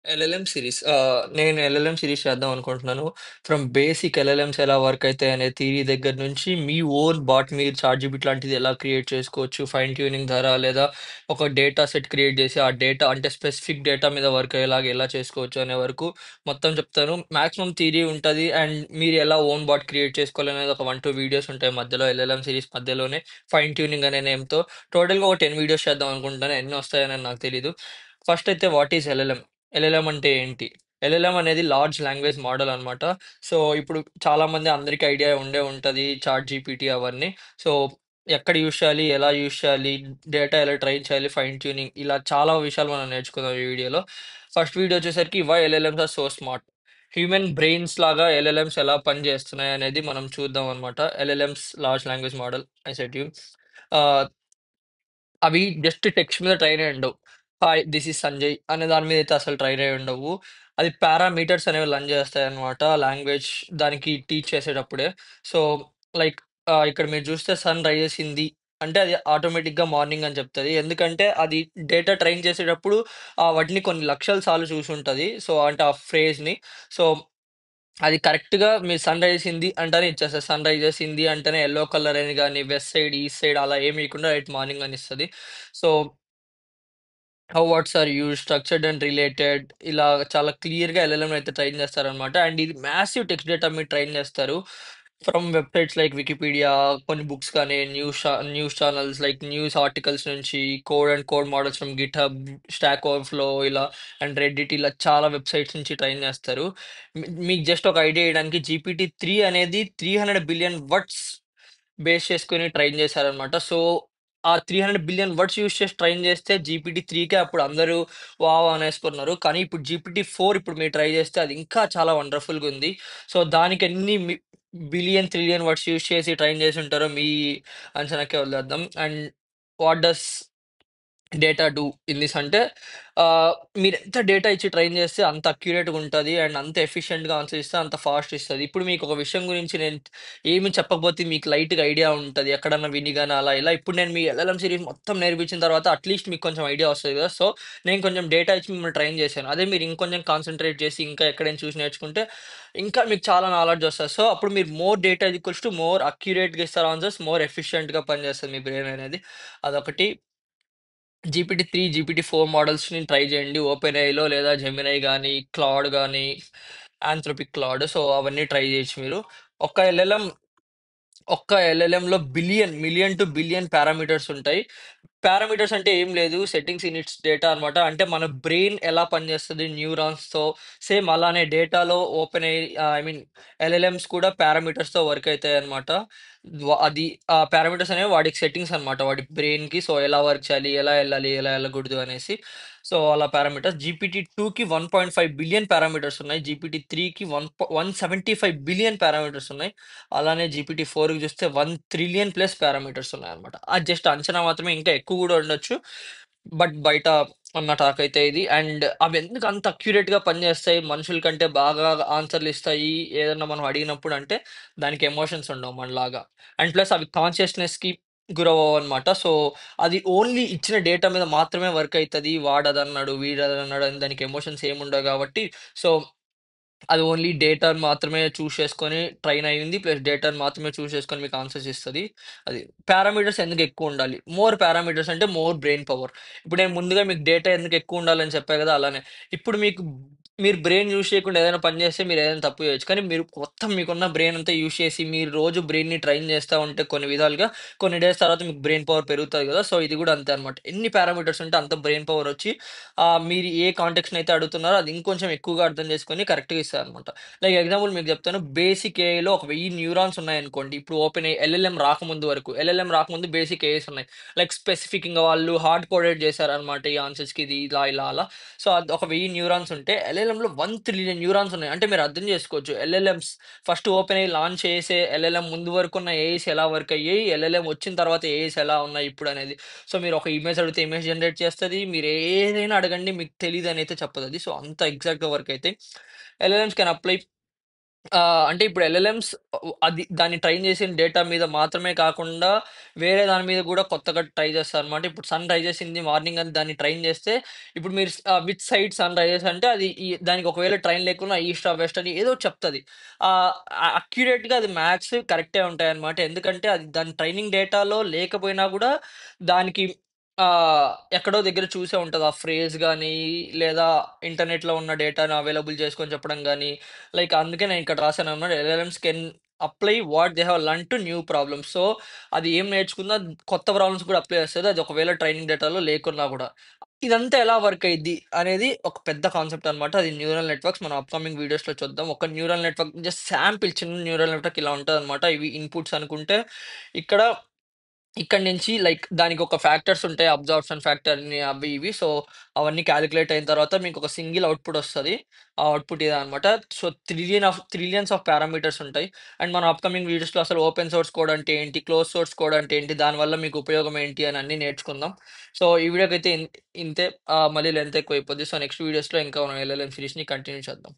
LLM series. నేను LLM series చేద్దాం అనుకుంటున్నాను. ఫ్రమ్ బేసిక్ ఎల్ఎల్ఎంస్ ఎలా వర్క్ అయితాయి అనే థియరీ దగ్గర నుంచి మీ ఓన్ బాట్ మీరు చాట్‌జిపిటి లాంటిది ఎలా క్రియేట్ చేసుకోవచ్చు, ఫైన్ ట్యూనింగ్ ద్వారా లేదా ఒక డేటా సెట్ క్రియేట్ చేసి ఆ డేటా అంటే స్పెసిఫిక్ డేటా మీద వర్క్ అయ్యేలాగా ఎలా చేసుకోవచ్చు అనే వరకు మొత్తం చెప్తాను. మాక్సిమం థియరీ ఉంటది. అండ్ మీరు ఎలా ఓన్ బాట్ క్రియేట్ చేసుకోవాలనేది ఒక 1, 2 వీడియోస్ ఉంటాయి మధ్యలో ఎల్ఎల్ఎం సిరీస్ మధ్యలోనే ఫైన్ ట్యూనింగ్ అనే నేమ్‌తో. టోటల్‌గా ఒక 10 వీడియోస్ చేద్దాం అనుకుంటున్నాను. ఎన్ని వస్తాయని నాకు తెలీదు. ఫస్ట్ అయితే వాట్ ఈస్ ఎల్ఎల్ఎం? ఎల్ఎల్ఎం అంటే ఏంటి? ఎల్ఎల్ఎం అనేది లార్జ్ లాంగ్వేజ్ మోడల్ అనమాట. సో, ఇప్పుడు చాలామంది అందరికి ఐడియా ఉండే ఉంటది. చాట్ జీపీటీ అవన్నీ. సో, ఎక్కడ యూజ్ చేయాలి? ఎలా యూజ్ చేయాలి? డేటా ఎలా ట్రైన్ చేయాలి? ఫైన్ ట్యూనింగ్ ఇలా చాలా విషయాలు మనం నేర్చుకుందాం ఈ వీడియోలో. ఫస్ట్ వీడియో వచ్చేసరికి why LLMs are so smart. Human brains లాగా ఎల్ఎల్ఎమ్స్ ఎలా పనిచేస్తున్నాయి అనేది మనం చూద్దాం అనమాట. LLMs large language model I said you. Ah అవి జస్ట్ టెక్స్ట్ మీద ట్రైన్ అయ్యి ఉండవు. హాయ్ దిస్ ఈజ్ సంజయ్ అనే దాని మీద అయితే అసలు ట్రైన్ అయ్యి ఉండవు. అది పారామీటర్స్ అనేవి రన్ చేస్తాయన్నమాట. లాంగ్వేజ్ దానికి టీచ్ చేసేటప్పుడే. సో, లైక్ ఇక్కడ మీరు చూస్తే సన్ రైజ్ చేసింది అంటే అది ఆటోమేటిక్‌గా మార్నింగ్ అని చెప్తది. ఎందుకంటే అది డేటా ట్రైన్ చేసేటప్పుడు వాటిని కొన్ని లక్షల సార్లు చూసుంటది. సో, అంటే ఆ ఫ్రేజ్‌ని. సో, అది కరెక్ట్‌గా మీరు సన్ రైజెస్ అంటేనే ఇచ్చేస్తది. సన్ రైజెస్ అంటేనే యెల్లో కలర్ అని గాని, వెస్ట్ సైడ్, ఈస్ట్ సైడ్ అలా ఏమి ఇయకుండా డైరెక్ట్ మార్నింగ్ అని ఇస్తది. So, how words are used, structured and related ఇలా చాలా క్లియర్‌గా ఎల్ఎల్ఎంని అయితే ట్రైన్ చేస్తారనమాట. అండ్ ఇది మాసివ్ టెక్స్ట్ డేటా మీద ట్రైన్ చేస్తారు. ఫ్రమ్ వెబ్‌సైట్స్ లైక్ వికీపీడియా, కొన్ని బుక్స్ కానీ, news channels like news articles నుంచి, code and code models from GitHub, Stack Overflow ఇలా అండ్ రెడ్డిట్ ఇలా చాలా వెబ్‌సైట్స్ నుంచి ట్రైన్ చేస్తారు. మీకు జస్ట్ ఒక ఐడియా ఇయడానికి జీపీటీ-3 అనేది 300 బిలియన్ వర్డ్స్ బేస్ చేసుకొని ట్రైన్ చేశారనమాట. సో, ఆ 300 బిలియన్ వర్డ్స్ యూజ్ చేసి ట్రైన్ చేస్తే జీపీటీ-3కే అప్పుడు అందరూ వావ్! అనేసుకున్నారు. కానీ ఇప్పుడు జీపీటీ-4 ఇప్పుడు మీరు ట్రై చేస్తే అది ఇంకా చాలా వండర్‌ఫుల్‌గుంది. సో, దానికి ఎన్ని బిలియన్, ట్రిలియన్ వర్డ్స్ యూజ్ చేసి ట్రైన్ చేసుంటారో మీ అంచనాకే వదిలేద్దాం. And what does data do in this అంటే ఆహ్, మీరెంత డేటా ఇచ్చి ట్రైన్ చేస్తే అంత అక్యురేట్‌గా ఉంటది. అండ్ అంత ఎఫిషియెంట్‌గా ఆన్సర్ ఇస్తే అంత ఫాస్ట్ ఇస్తది. ఇప్పుడు మీకు ఒక విషయం గురించి నేను ఏమి చెప్పకపోతే మీకు లైట్‌గా ఐడియా ఉంటది. ఎక్కడన్నా విని గాని అలా ఇలా. ఇప్పుడు నేను మీ ఎల్ఎల్ఎం సిరీస్ మొత్తం నేర్పించిన తర్వాత అట్‌లీస్ట్ మీకు కొంచెం ఐడియా వస్తది కదా! సో, నేను కొంచెం డేటా ఇచ్చి మిమ్మల్ని ట్రైన్ చేశాను. అదే మీరు ఇంకొంచెం కాన్సంట్రేట్ చేసి ఇంకా ఎక్కడైనా చూసి నేర్చుకుంటే ఇంకా మీకు చాలా నాలెడ్జ్ వస్తది. సో, అప్పుడు మీరు more data is equals to more అక్యురేట్‌గా ఇస్తారు ఆన్సర్స్. మోర్ ఎఫిషియెంట్‌గా పనిచేస్తది మీ బ్రెయిన్ అనేది. అదొకటి. జీపీటీ-3, జీపీటీ-4 మోడల్స్‌ని ట్రై చేయండి. ఓపెన్‌ఏఐలో లేదా జెమినై గాని, క్లాడ్ గాని, ఆంథ్రోపిక్ క్లాడ్. సో, అవన్నీ ట్రై చేయొచ్చు మీరు. ఒక్క ఎల్ఎల్ఎం ఒక్క ఎల్ఎల్ఎంలో మిలియన్ టు బిలియన్ పారామీటర్స్ ఉంటాయి. పారామీటర్స్ అంటే ఏం లేదు. సెట్టింగ్స్ ఇన్ ఇట్స్ డేటా అనమాట. అంటే మన బ్రెయిన్ ఎలా పనిచేస్తది న్యూరాన్స్‌తో సేమ్ అలానే డేటాలో ఐ మీన్ ఎల్ఎల్ఎమ్స్ కూడా పారామీటర్స్‌తో వర్క్ అయితాయన్నమాట. అది ఆ పారామీటర్స్ అనేవి వాటికి సెట్టింగ్స్ అనమాట. వాడి బ్రెయిన్‌కి. సో, ఎలా వర్క్ చేయాలి, ఎలా ఎళ్ళాలి, ఎలా ఎళ్ళకూడదు అనేసి. సో, అలా పారామీటర్స్. జీపీటీ-2కి 1.5 బిలియన్ పారామీటర్స్ ఉన్నాయి. జీపీటీ-3కి 175 బిలియన్ పారామీటర్స్ ఉన్నాయి. అలానే జీపీటీ-4కి చూస్తే 1 ట్రిలియన్ ప్లస్ పారామీటర్స్ ఉన్నాయన్నమాట. అది జస్ట్ అంచనా మాత్రమే ఇంకా ఎక్కువ గూడా ఉండొచ్చు. బట్ బయట ఉన్న టాక్ అయితే ఇది. అండ్ అవెందుకు అంత అక్యురేట్‌గా పనిచేస్తాయి, మనుషుల కంటే బాగా ఆన్సర్‌లు ఇస్తాయి ఏదన్నా మనం అడిగినప్పుడు అంటే, దానికి ఎమోషన్స్ ఉండవు మనలాగా. అండ్ ప్లస్ అవి కాన్షియస్‌నెస్‌కి గురవ్వవన్నమాట. సో, అది ఓన్లీ ఇచ్చిన డేటా మీద మాత్రమే వర్క్ అయితది. వాడదన్నాడు, వీడదన్నాడు అని దానికి ఎమోషన్స్ ఏముండవు గాబట్టి, సో అది ఓన్లీ డేటాని మాత్రమే చూజ్ చేసుకొని ట్రైన్ అయింది. ప్లస్ డేటాని మాత్రమే చూజ్ చేసుకొని మీకు ఆన్సర్స్ ఇస్తది. అది. పారామీటర్స్ ఎందుకు ఎక్కువుండాలి? మోర్ పారామీటర్స్ అంటే మోర్ బ్రెయిన్ పవర్. ఇప్పుడు నేను ముందుగా మీకు డేటా ఎందుకు ఎక్కువుండాలని చెప్పా గదా! అలానే. ఇప్పుడు మీరు బ్రెయిన్ యూజ్ చేయకుండా ఏదైనా పని చేస్తే మీరు ఏదైనా తప్పు చేయొచ్చు. కానీ మీరు మొత్తం మీకున్న బ్రెయిన్ అంతా యూజ్ చేసి మీరు రోజు బ్రెయిన్‌ని ట్రైన్ చేస్తా ఉంటే కొన్ని విధాలుగా కొన్ని డేస్ తర్వాత మీకు బ్రెయిన్ పవర్ పెరుగుతది గదా! సో, ఇది గూడా అంతే అన్నమాట. ఎన్ని పారామీటర్స్ ఉంటే అంత బ్రెయిన్ పవర్ వచ్చి మీరు ఏ కాంటెక్స్ట్‌నైతే అడుగుతున్నారో అది ఇంకొంచెం ఎక్కువగా అర్థం చేసుకొని కరెక్ట్‌గా ఇస్తదనమాట. లైక్ ఎగ్జాంపుల్ మీకు చెప్తాను. బేసిక్ ఏఐలో ఒక 1000 న్యూరాన్స్ ఉన్నాయనుకోండి. ఇప్పుడు ఓపెన్ ఎల్ఎల్ఎం రాకముందు వరకు. ఎల్ఎల్ఎం రాకముందు బేసిక్ ఏఐస్ ఉన్నాయి. లైక్ స్పెసిఫిక్ ఇంగ వాళ్ళు హార్డ్ కోడెడ్ చేశారనమాట. ఈ ఆన్సర్స్‌కి ఇది ఇలా, ఇలా అలా. సో, అది ఒక 1000 న్యూరాన్స్ ఉంటే ఎల్ఎల్ఎంలో 1 ట్రిలియన్ న్యూరాన్స్ ఉన్నాయి. అంటే మీరు అర్థం చేసుకోవచ్చు. LLMs first open AI launch చేసే ఎల్ఎల్ఎం ముందు వరకున్న ఏఐస్ ఎలా వర్క్ అయ్యాయి, ఎల్ఎల్ఎం వచ్చిన తర్వాత ఏఐస్ ఎలా ఉన్నాయి ఇప్పుడనేది. సో, మీరు ఒక ఇమేజ్ అడిగితే ఇమేజ్ జనరేట్ చేస్తది. మీరు ఏదైనా అడగండి మీకు తెలీదనైతే చెప్పదది. సో, అంత ఎగ్జాక్ట్‌గా వర్క్ అయితాయి. ఎల్ఎల్ఎమ్స్ కెన్ అప్లై అంటే ఇప్పుడు ఎల్ఎల్ఎమ్స్ అది దాన్ని ట్రైన్ చేసిన డేటా మీద మాత్రమే కాకుండా, వేరే దాని మీద గూడా కొత్తగా ట్రై చేస్తారనమాట. ఇప్పుడు సన్ రైజ్ చేసింది మార్నింగ్ అని దాన్ని ట్రైన్ చేస్తే, ఇప్పుడు మీరు విచ్ సైడ్ సన్ రైజెస్ అంటే అది దానికి ఒకవేళ ట్రైన్ లేకున్నా ఈస్ట్ ఆర్ వెస్ట్ అని ఏదో ఒకటి చెప్తది. ఆహ్, అక్యురేట్‌గా అది మ్యాథ్స్ కరెక్టే ఉంటాయన్నమాట. ఎందుకంటే అది దాని ట్రైనింగ్ డేటాలో లేకపోయినా గూడా దానికి ఎక్కడో దగ్గర చూసే ఉంటది. ఆ ఫ్రేజ్ గాని, లేదా ఇంటర్నెట్‌లో ఉన్న డేటాను అవైలబుల్ చేసుకొని చెప్పడం గాని, అందుకే నేను ఇక్కడ రాసాననమాట. LLMs can apply what they have learned to new problems. So, అది ఏం నేర్చుకుందో అది కొత్త ప్రాబ్లమ్స్ కూడా అప్లై చేస్తది. అది ఒకవేళ ట్రైనింగ్ డేటాలో లేకున్నా గూడా. ఇదంతా ఎలా వర్క్ అయిద్ది అనేది ఒక పెద్ద కాన్సెప్ట్ అనమాట. అది న్యూరల్ నెట్వర్క్స్ మనం అప్‌కమింగ్ వీడియోస్‌లో చూద్దాం. ఒక న్యూరల్ నెట్వర్క్ జస్ట్ శాంపిల్ చిన్న న్యూరల్ నెట్వర్క్ ఇలా ఉంటదనమాట. ఇవి ఇన్‌పుట్స్ అనుకుంటే ఇక్కడ ఇక్కడి నుంచి దానికొక ఫ్యాక్టర్స్ ఉంటాయి. అబ్జార్ప్షన్ ఫ్యాక్టర్ అని అవి ఇవి. సో, అవన్నీ కాలిక్యులేట్ అయిన తర్వాత మీకొక సింగిల్ ఔట్‌పుట్ ఒస్తది. ఆ ఔట్‌పుట్ ఇదే అనమాట. సో, ట్రిలియన్స్ ఆఫ్ పారామీటర్స్ ఉంటాయి. అండ్ మన అప్‌కమింగ్ వీడియోస్‌లో అసలు ఓపెన్ సోర్స్ కోడ్ అంటే ఏంటి? క్లోజ్ సోర్స్ కోడ్ అంటే ఏంటి? దానివల్ల మీకు ఉపయోగం ఏంటి? అని అన్నీ నేర్చుకుందాం. సో, ఈ వీడియోకైతే ఇంతే. మళ్ళీ లెంత్ ఎక్కువైపోద్ది. సో, నెక్స్ట్ వీడియోస్‌లో ఇంకా మనం ఎల్ఎల్ఎం సిరీస్‌ని కంటిన్యూ చేద్దాం.